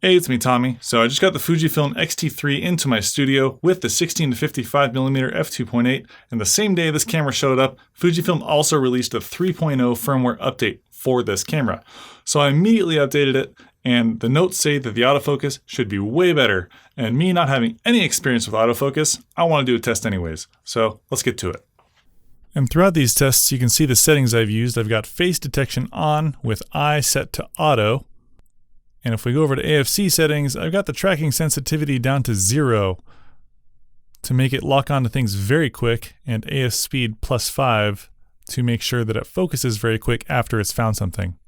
Hey, it's me, Tommy. So I just got the Fujifilm x-t3 into my studio with the 16 to 55mm f2.8, and the same day this camera showed up, Fujifilm also released a 3.0 firmware update for this camera. So I immediately updated it, and the notes say that the autofocus should be way better, and me not having any experience with autofocus, I want to do a test anyways. So let's get to it. And throughout these tests, you can see the settings I've used. I've got face detection on with eye set to auto. And if we go over to AFC settings, I've got the tracking sensitivity down to 0 to make it lock onto things very quick, and AF speed +5 to make sure that it focuses very quick after it's found something.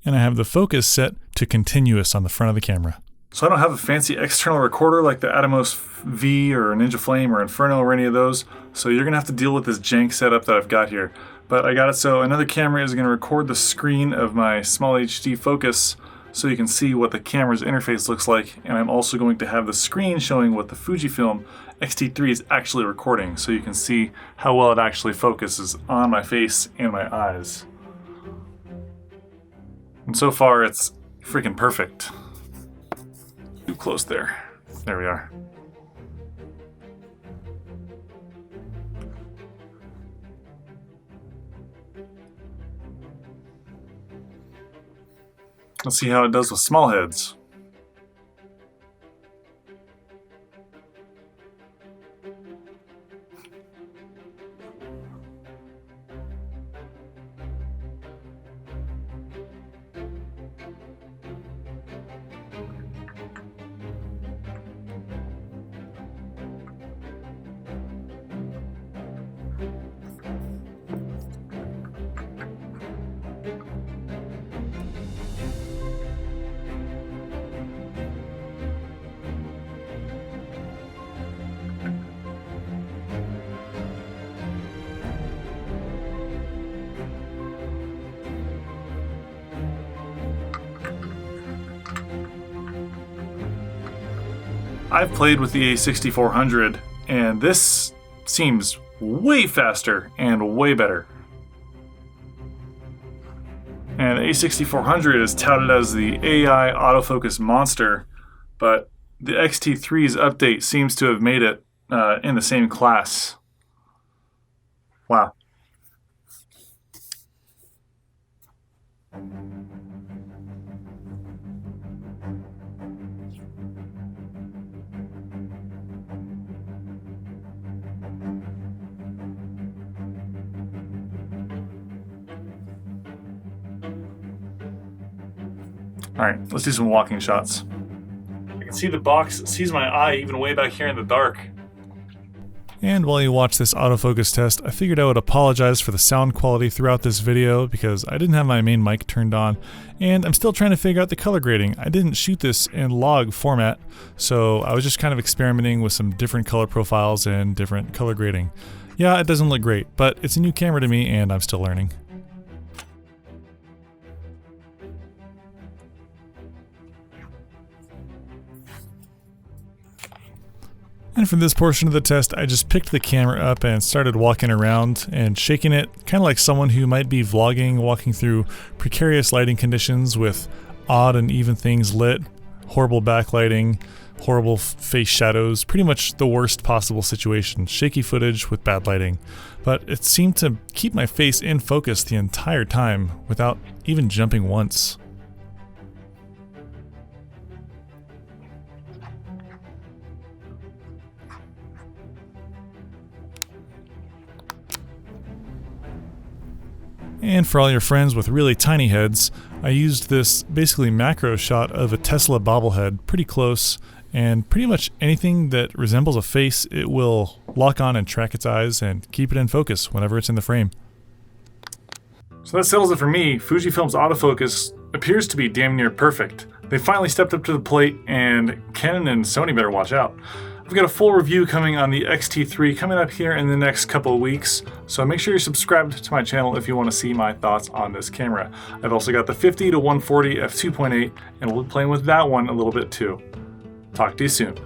And I have the focus set to continuous on the front of the camera. So I don't have a fancy external recorder like the Atomos V or Ninja Flame or Inferno or any of those, so you're gonna have to deal with this jank setup that I've got here. But I got it so another camera is gonna record the screen of my small HD focus so you can see what the camera's interface looks like, and I'm also going to have the screen showing what the Fujifilm x-t3 is actually recording, so you can see how well it actually focuses on my face and my eyes. And so far it's freaking perfect. Too close there. There we are. Let's see how it does with small heads. I've played with the A6400, and this seems way faster and way better. And the A6400 is touted as the AI autofocus monster, but the x-t3's update seems to have made it in the same class. Wow. Alright, let's do some walking shots. I can see the box, sees my eye even way back here in the dark. And while you watch this autofocus test, I figured I would apologize for the sound quality throughout this video because I didn't have my main mic turned on, and I'm still trying to figure out the color grading. I didn't shoot this in log format, so I was just kind of experimenting with some different color profiles and different color grading. Yeah, it doesn't look great, but it's a new camera to me and I'm still learning. And for this portion of the test, I just picked the camera up and started walking around and shaking it, kind of like someone who might be vlogging, walking through precarious lighting conditions with odd and even things lit, horrible backlighting, horrible face shadows, pretty much the worst possible situation, shaky footage with bad lighting. But it seemed to keep my face in focus the entire time without even jumping once. And for all your friends with really tiny heads, I used this basically macro shot of a Tesla bobblehead pretty close, and pretty much anything that resembles a face, it will lock on and track its eyes and keep it in focus whenever it's in the frame. So that settles it for me. Fujifilm's autofocus appears to be damn near perfect. They finally stepped up to the plate, and Canon and Sony better watch out. I've got a full review coming on the x-t3 coming up here in the next couple of weeks, so make sure you're subscribed to my channel if you want to see my thoughts on this camera. I've also got the 50 to 140 f2.8, and we'll be playing with that one a little bit too. Talk to you soon.